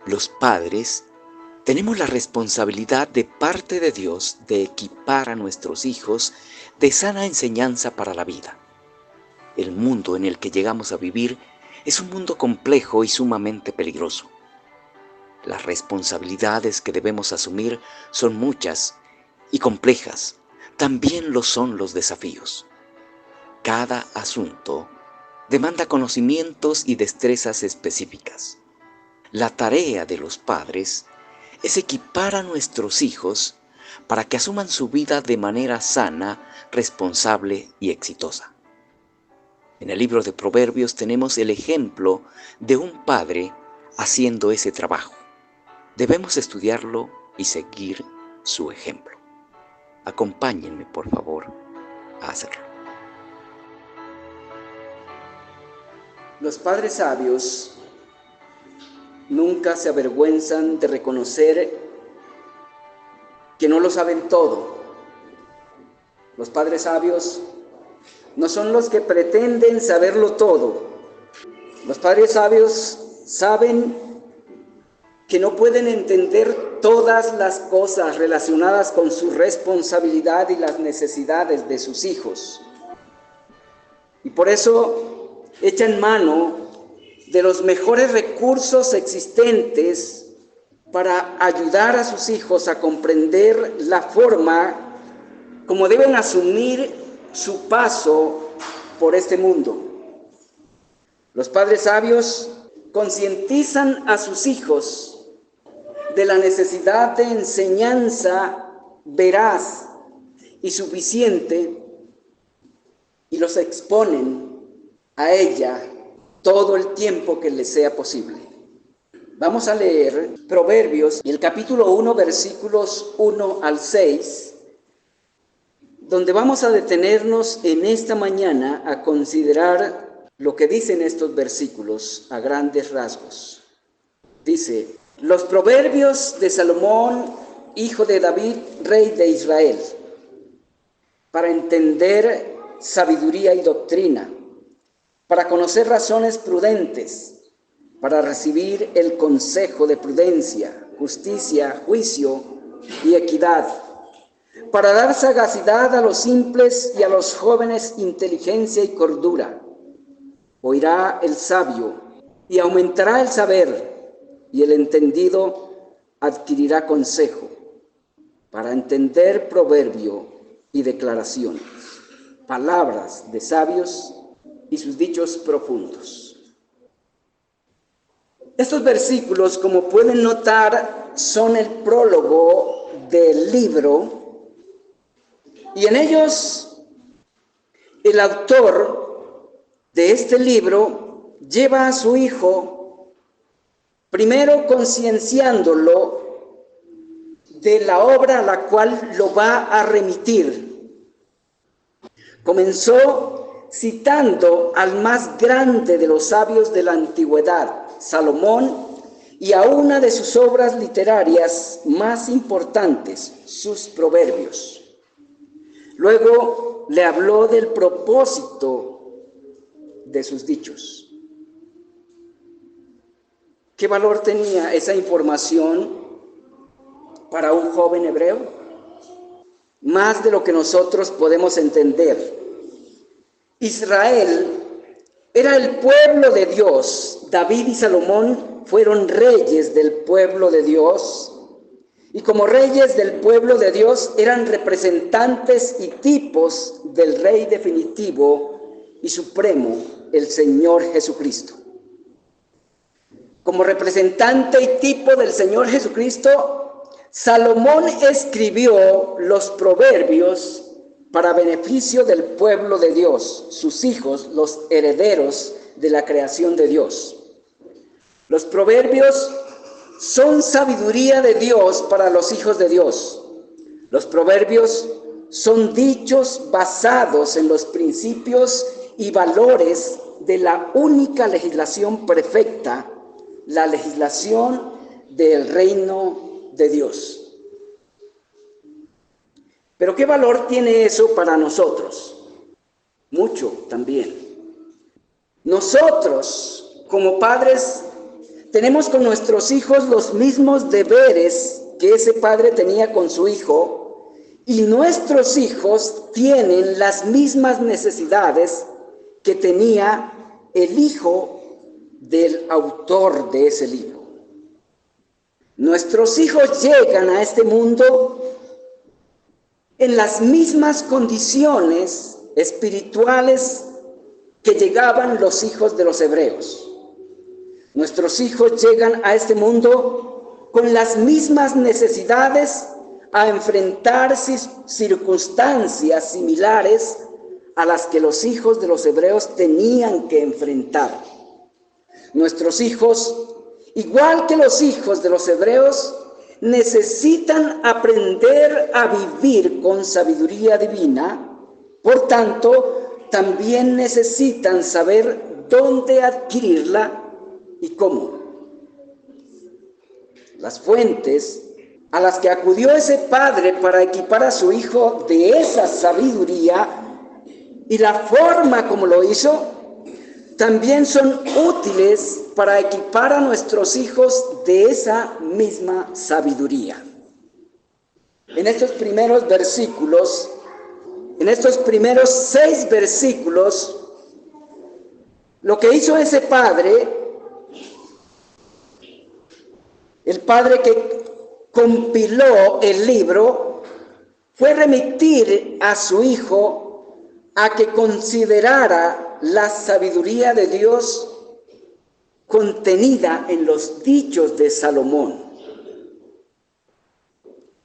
Los padres tenemos la responsabilidad de parte de Dios de equipar a nuestros hijos de sana enseñanza para la vida. El mundo en el que llegamos a vivir es un mundo complejo y sumamente peligroso. Las responsabilidades que debemos asumir son muchas y complejas. También lo son los desafíos. Cada asunto demanda conocimientos y destrezas específicas. La tarea de los padres es equipar a nuestros hijos para que asuman su vida de manera sana, responsable y exitosa. En el libro de Proverbios tenemos el ejemplo de un padre haciendo ese trabajo. Debemos estudiarlo y seguir su ejemplo. Acompáñenme, por favor, a hacerlo. Los padres sabios nunca se avergüenzan de reconocer que no lo saben todo. Los padres sabios no son los que pretenden saberlo todo. Los padres sabios saben que no pueden entender todas las cosas relacionadas con su responsabilidad y las necesidades de sus hijos. Y por eso echan mano de los mejores recursos existentes para ayudar a sus hijos a comprender la forma como deben asumir su paso por este mundo. Los padres sabios concientizan a sus hijos de la necesidad de enseñanza veraz y suficiente y los exponen a ella todo el tiempo que les sea posible. Vamos a leer Proverbios, el capítulo 1, versículos 1 al 6, donde vamos a detenernos en esta mañana a considerar lo que dicen estos versículos a grandes rasgos. Dice: los proverbios de Salomón, hijo de David, rey de Israel, para entender sabiduría y doctrina, para conocer razones prudentes, para recibir el consejo de prudencia, justicia, juicio y equidad, para dar sagacidad a los simples y a los jóvenes inteligencia y cordura. Oirá el sabio y aumentará el saber, y el entendido adquirirá consejo, para entender proverbio y declaraciones, palabras de sabios y sus dichos profundos. Estos versículos, como pueden notar, son el prólogo del libro, y en ellos el autor de este libro lleva a su hijo primero concienciándolo de la obra a la cual lo va a remitir. Comenzó citando al más grande de los sabios de la antigüedad, Salomón, y a una de sus obras literarias más importantes, sus Proverbios. Luego le habló del propósito de sus dichos. ¿Qué valor tenía esa información para un joven hebreo? Más de lo que nosotros podemos entender. Israel era el pueblo de Dios. David y Salomón fueron reyes del pueblo de Dios. Y como reyes del pueblo de Dios eran representantes y tipos del Rey definitivo y supremo, el Señor Jesucristo. Como representante y tipo del Señor Jesucristo, Salomón escribió los proverbios para beneficio del pueblo de Dios, sus hijos, los herederos de la creación de Dios. Los proverbios son sabiduría de Dios para los hijos de Dios. Los proverbios son dichos basados en los principios y valores de la única legislación perfecta, la legislación del reino de Dios. Pero ¿qué valor tiene eso para nosotros? Mucho también. Nosotros, como padres, tenemos con nuestros hijos los mismos deberes que ese padre tenía con su hijo, y nuestros hijos tienen las mismas necesidades que tenía el hijo del autor de ese libro. Nuestros hijos llegan a este mundo en las mismas condiciones espirituales que llegaban los hijos de los hebreos. Nuestros hijos llegan a este mundo con las mismas necesidades a enfrentar circunstancias similares a las que los hijos de los hebreos tenían que enfrentar. Nuestros hijos, igual que los hijos de los hebreos, necesitan aprender a vivir con sabiduría divina. Por tanto, también necesitan saber dónde adquirirla y cómo. Las fuentes a las que acudió ese padre para equipar a su hijo de esa sabiduría y la forma como lo hizo, también son útiles para equipar a nuestros hijos de esa misma sabiduría. En estos primeros versículos, en estos primeros 6 versículos, lo que hizo ese padre, el padre que compiló el libro, fue remitir a su hijo a que considerara la sabiduría de Dios contenida en los dichos de Salomón.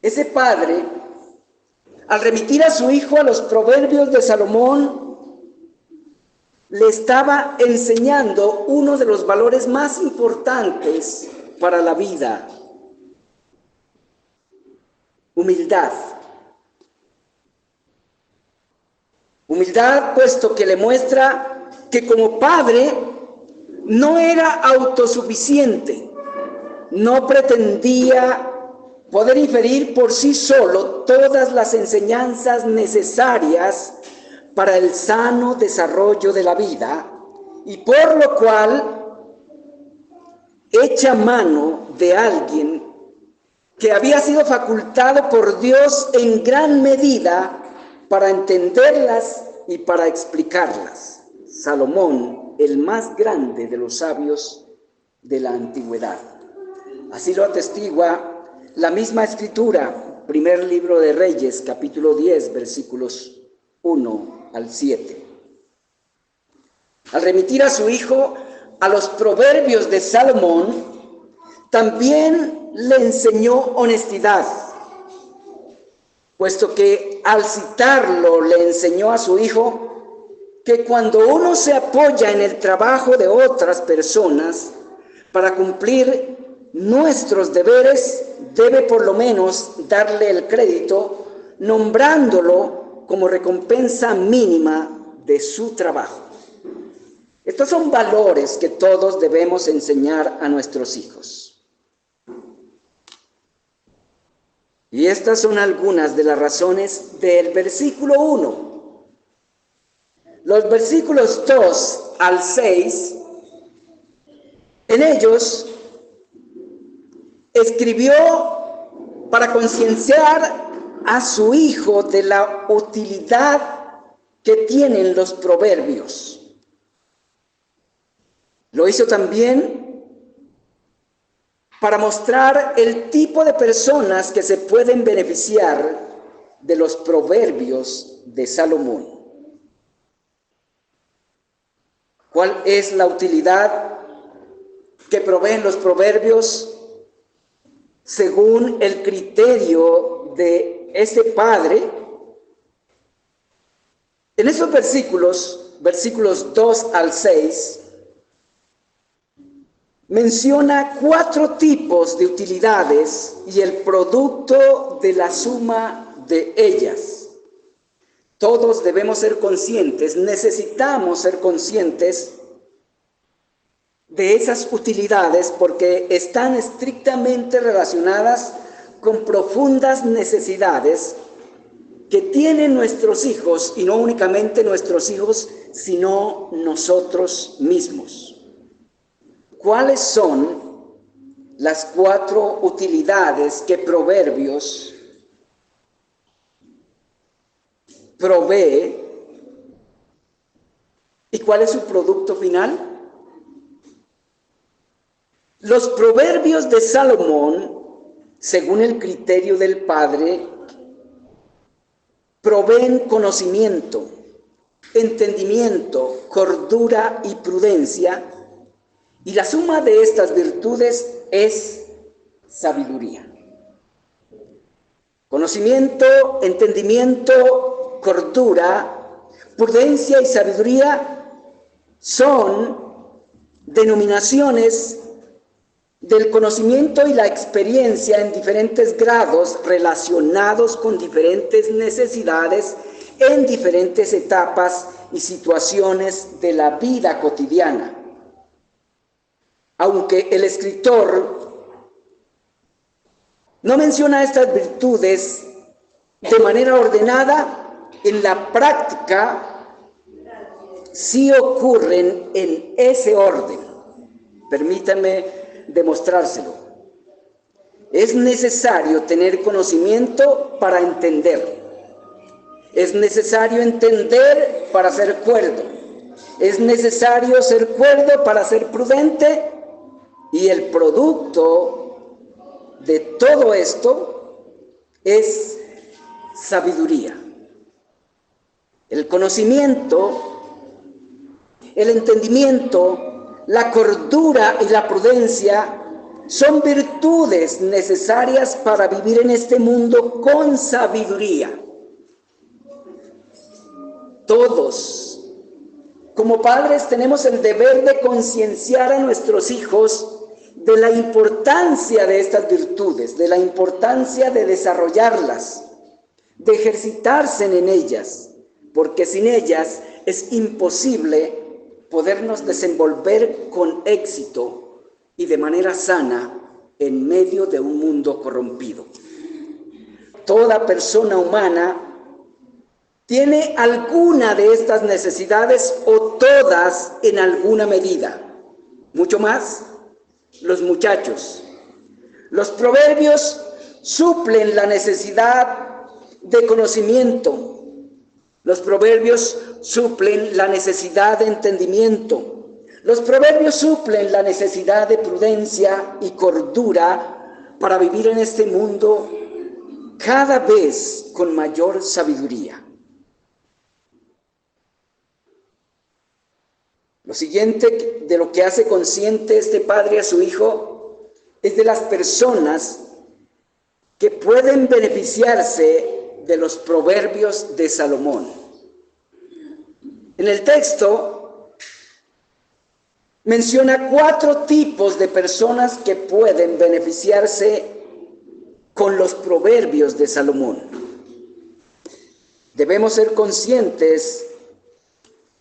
Ese padre, al remitir a su hijo a los proverbios de Salomón, le estaba enseñando uno de los valores más importantes para la vida: humildad. Humildad, puesto que le muestra que como padre no era autosuficiente, no pretendía poder inferir por sí solo todas las enseñanzas necesarias para el sano desarrollo de la vida, y por lo cual echa mano de alguien que había sido facultado por Dios en gran medida para entenderlas y para explicarlas. Salomón, el más grande de los sabios de la antigüedad. Así lo atestigua la misma escritura, primer libro de Reyes, capítulo 10, versículos 1 al 7. Al remitir a su hijo a los proverbios de Salomón, también le enseñó honestidad, puesto que al citarlo le enseñó a su hijo que cuando uno se apoya en el trabajo de otras personas para cumplir nuestros deberes, debe por lo menos darle el crédito, nombrándolo como recompensa mínima de su trabajo. Estos son valores que todos debemos enseñar a nuestros hijos. Y estas son algunas de las razones del versículo 1. Los versículos 2 al 6, en ellos escribió para concienciar a su hijo de la utilidad que tienen los proverbios. Lo hizo también para mostrar el tipo de personas que se pueden beneficiar de los proverbios de Salomón. ¿Cuál es la utilidad que proveen los proverbios según el criterio de ese padre? En esos versículos 2 al 6, menciona 4 tipos de utilidades y el producto de la suma de ellas. Todos debemos ser conscientes, necesitamos ser conscientes de esas utilidades porque están estrictamente relacionadas con profundas necesidades que tienen nuestros hijos, y no únicamente nuestros hijos, sino nosotros mismos. ¿Cuáles son las 4 utilidades que Proverbios provee. ¿Y cuál es su producto final? Los proverbios de Salomón, según el criterio del Padre, proveen conocimiento, entendimiento, cordura y prudencia, y la suma de estas virtudes es sabiduría. Conocimiento, entendimiento, cordura, prudencia y sabiduría son denominaciones del conocimiento y la experiencia en diferentes grados relacionados con diferentes necesidades en diferentes etapas y situaciones de la vida cotidiana. Aunque el escritor no menciona estas virtudes de manera ordenada, en la práctica sí ocurren en ese orden. Permítanme demostrárselo. Es necesario tener conocimiento para entender. Es necesario entender para ser cuerdo. Es necesario ser cuerdo para ser prudente. Y el producto de todo esto es sabiduría. El conocimiento, el entendimiento, la cordura y la prudencia son virtudes necesarias para vivir en este mundo con sabiduría. Todos, como padres, tenemos el deber de concienciar a nuestros hijos de la importancia de estas virtudes, de la importancia de desarrollarlas, de ejercitarse en ellas, porque sin ellas es imposible podernos desenvolver con éxito y de manera sana en medio de un mundo corrompido. Toda persona humana tiene alguna de estas necesidades o todas en alguna medida. Mucho más los muchachos. Los proverbios suplen la necesidad de conocimiento. Los proverbios suplen la necesidad de entendimiento. Los proverbios suplen la necesidad de prudencia y cordura para vivir en este mundo cada vez con mayor sabiduría. Lo siguiente de lo que hace consciente este padre a su hijo es de las personas que pueden beneficiarse de los proverbios de Salomón. En el texto menciona 4 tipos de personas que pueden beneficiarse con los proverbios de Salomón. Debemos ser conscientes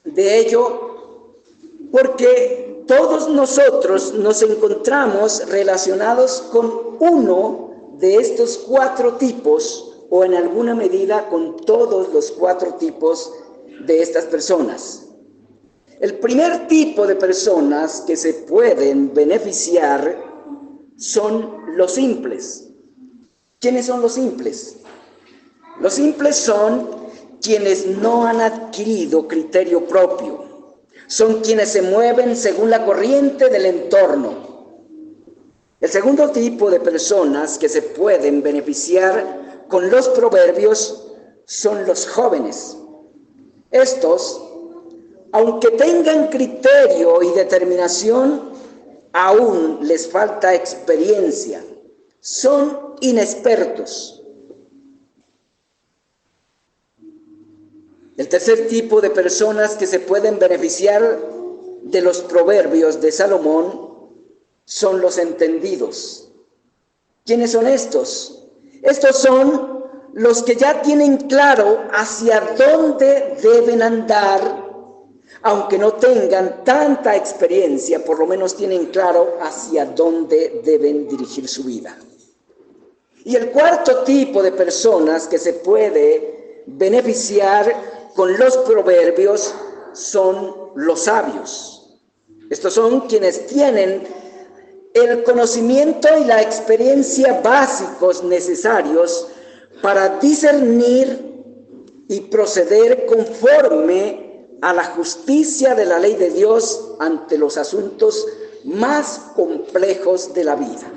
de ello porque todos nosotros nos encontramos relacionados con uno de estos 4 tipos o en alguna medida con todos los 4 tipos de estas personas. El primer tipo de personas que se pueden beneficiar son los simples. ¿Quiénes son los simples? Los simples son quienes no han adquirido criterio propio. Son quienes se mueven según la corriente del entorno. El segundo tipo de personas que se pueden beneficiar con los proverbios son los jóvenes. Estos, aunque tengan criterio y determinación, aún les falta experiencia. Son inexpertos. El tercer tipo de personas que se pueden beneficiar de los proverbios de Salomón son los entendidos. ¿Quiénes son estos? Estos son los que ya tienen claro hacia dónde deben andar, aunque no tengan tanta experiencia, por lo menos tienen claro hacia dónde deben dirigir su vida. Y el cuarto tipo de personas que se puede beneficiar con los proverbios son los sabios. Estos son quienes tienen el conocimiento y la experiencia básicos necesarios para discernir y proceder conforme a la justicia de la ley de Dios ante los asuntos más complejos de la vida.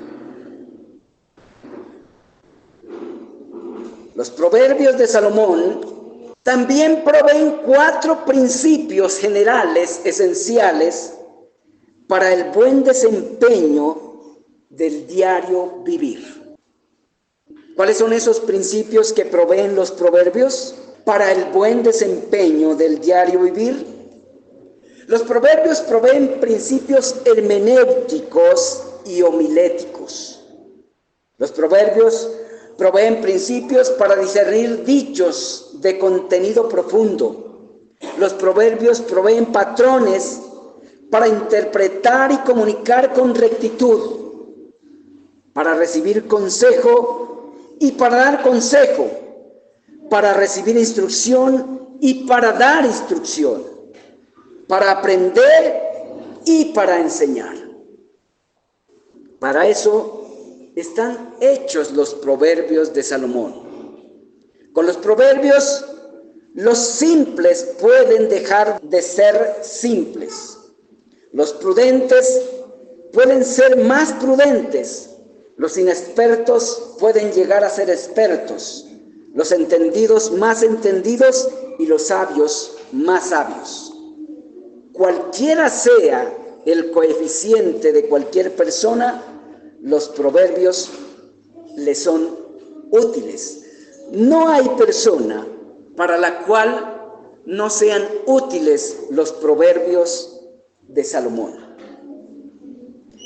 Los proverbios de Salomón también proveen 4 principios generales esenciales para el buen desempeño del diario vivir. ¿Cuáles son esos principios que proveen los proverbios para el buen desempeño del diario vivir? Los proverbios proveen principios hermenéuticos y homiléticos. Los proverbios proveen principios para discernir dichos de contenido profundo. Los proverbios proveen patrones para interpretar y comunicar con rectitud, para recibir consejo y para dar consejo, para recibir instrucción y para dar instrucción, para aprender y para enseñar. Para eso están hechos los proverbios de Salomón. Con los proverbios, los simples pueden dejar de ser simples. Los prudentes pueden ser más prudentes. Los inexpertos pueden llegar a ser expertos. Los entendidos más entendidos y los sabios más sabios. Cualquiera sea el coeficiente de cualquier persona, los proverbios le son útiles. No hay persona para la cual no sean útiles los proverbios de Salomón.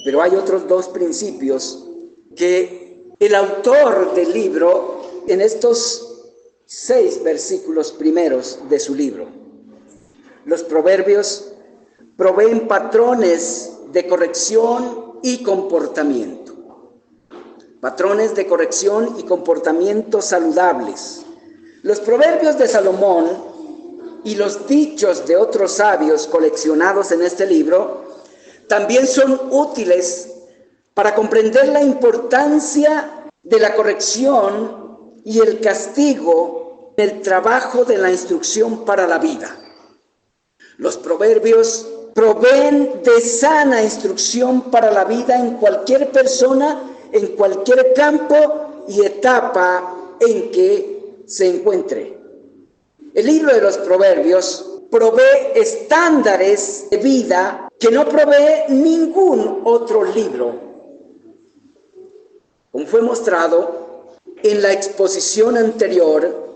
Pero hay otros 2 principios que el autor del libro, en estos 6 versículos primeros de su libro, los proverbios proveen patrones de corrección y comportamiento. Patrones de corrección y comportamiento saludables. Los proverbios de Salomón y los dichos de otros sabios coleccionados en este libro también son útiles para comprender la importancia de la corrección y el castigo en el trabajo de la instrucción para la vida. Los proverbios proveen de sana instrucción para la vida en cualquier persona, en cualquier campo y etapa en que se encuentre. El libro de los proverbios provee estándares de vida que no provee ningún otro libro. Como fue mostrado en la exposición anterior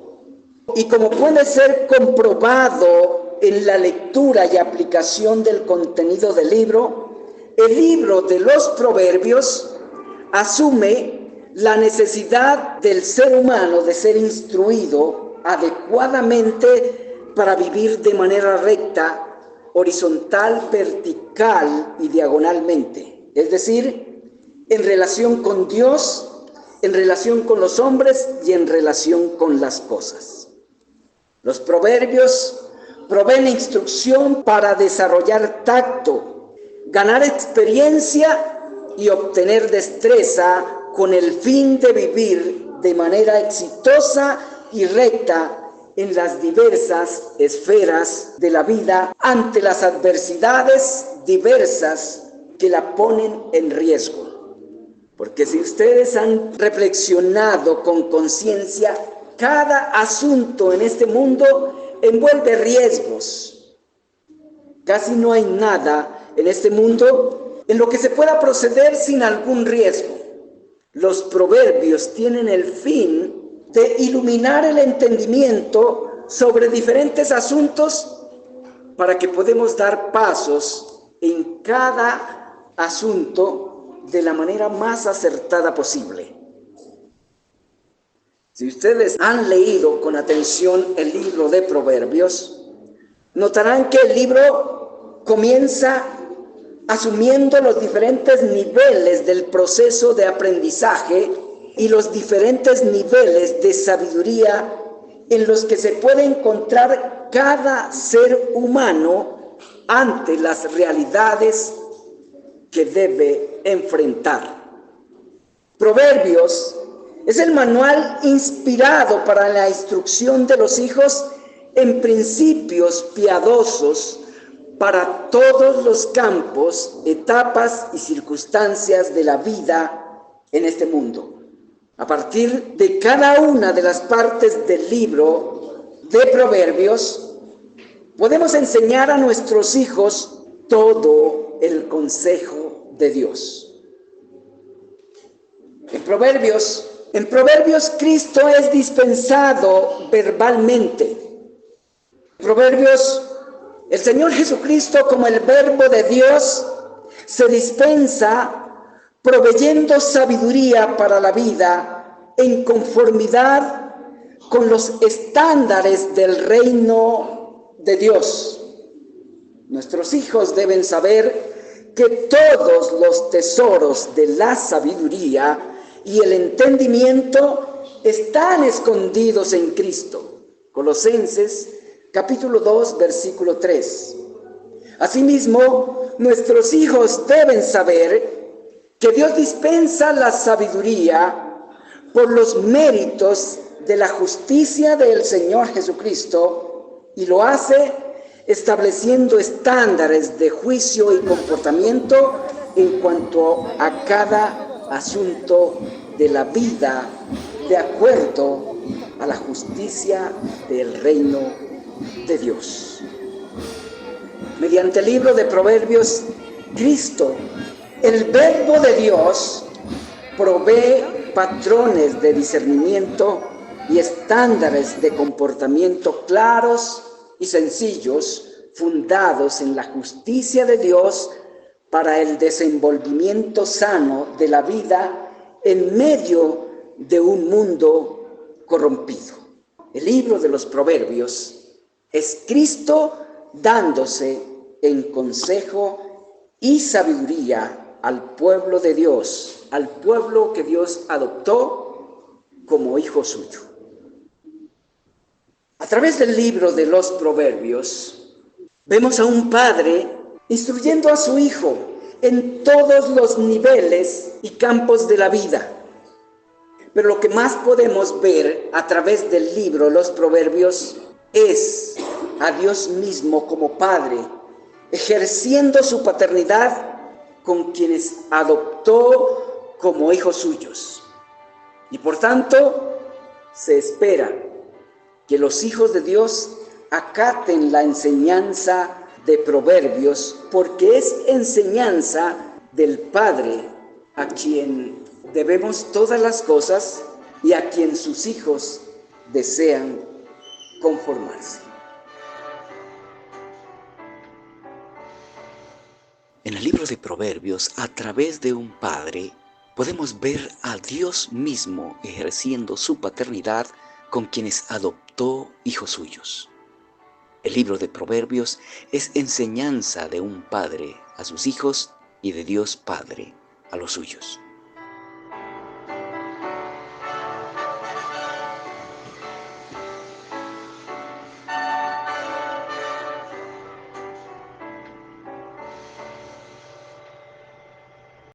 y como puede ser comprobado en la lectura y aplicación del contenido del libro, el libro de los proverbios asume la necesidad del ser humano de ser instruido adecuadamente para vivir de manera recta, horizontal, vertical y diagonalmente. Es decir, en relación con Dios, en relación con los hombres y en relación con las cosas. Los proverbios proveen instrucción para desarrollar tacto, ganar experiencia y obtener destreza con el fin de vivir de manera exitosa y recta en las diversas esferas de la vida ante las adversidades diversas que la ponen en riesgo. Porque si ustedes han reflexionado con conciencia, cada asunto en este mundo envuelve riesgos. Casi no hay nada en este mundo en lo que se pueda proceder sin algún riesgo. Los proverbios tienen el fin de iluminar el entendimiento sobre diferentes asuntos para que podamos dar pasos en cada asunto de la manera más acertada posible. Si ustedes han leído con atención el libro de Proverbios, notarán que el libro comienza asumiendo los diferentes niveles del proceso de aprendizaje y los diferentes niveles de sabiduría en los que se puede encontrar cada ser humano ante las realidades que debe enfrentar. Proverbios es el manual inspirado para la instrucción de los hijos en principios piadosos para todos los campos, etapas y circunstancias de la vida en este mundo. A partir de cada una de las partes del libro de Proverbios, podemos enseñar a nuestros hijos todo el consejo de Dios. En Proverbios Cristo es dispensado verbalmente. En Proverbios, el Señor Jesucristo, como el Verbo de Dios, se dispensa proveyendo sabiduría para la vida en conformidad con los estándares del reino de Dios. Nuestros hijos deben saber que todos los tesoros de la sabiduría y el entendimiento están escondidos en Cristo. Colosenses capítulo 2, versículo 3. Asimismo, nuestros hijos deben saber que Dios dispensa la sabiduría por los méritos de la justicia del Señor Jesucristo y lo hace estableciendo estándares de juicio y comportamiento en cuanto a cada asunto de la vida de acuerdo a la justicia del reino de Dios. Mediante el libro de Proverbios, Cristo, el Verbo de Dios, provee patrones de discernimiento y estándares de comportamiento claros y sencillos, fundados en la justicia de Dios para el desenvolvimiento sano de la vida en medio de un mundo corrompido. El libro de los Proverbios es Cristo dándose en consejo y sabiduría al pueblo de Dios, al pueblo que Dios adoptó como hijo suyo. A través del libro de los Proverbios, vemos a un padre instruyendo a su hijo en todos los niveles y campos de la vida. Pero lo que más podemos ver a través del libro Los Proverbios es a Dios mismo como Padre, ejerciendo su paternidad con quienes adoptó como hijos suyos. Y por tanto, se espera que los hijos de Dios acaten la enseñanza de Proverbios, porque es enseñanza del Padre a quien debemos todas las cosas y a quien sus hijos desean conformarse. En el libro de Proverbios, a través de un padre, podemos ver a Dios mismo ejerciendo su paternidad con quienes adoptó hijos suyos. El libro de Proverbios es enseñanza de un padre a sus hijos y de Dios Padre a los suyos.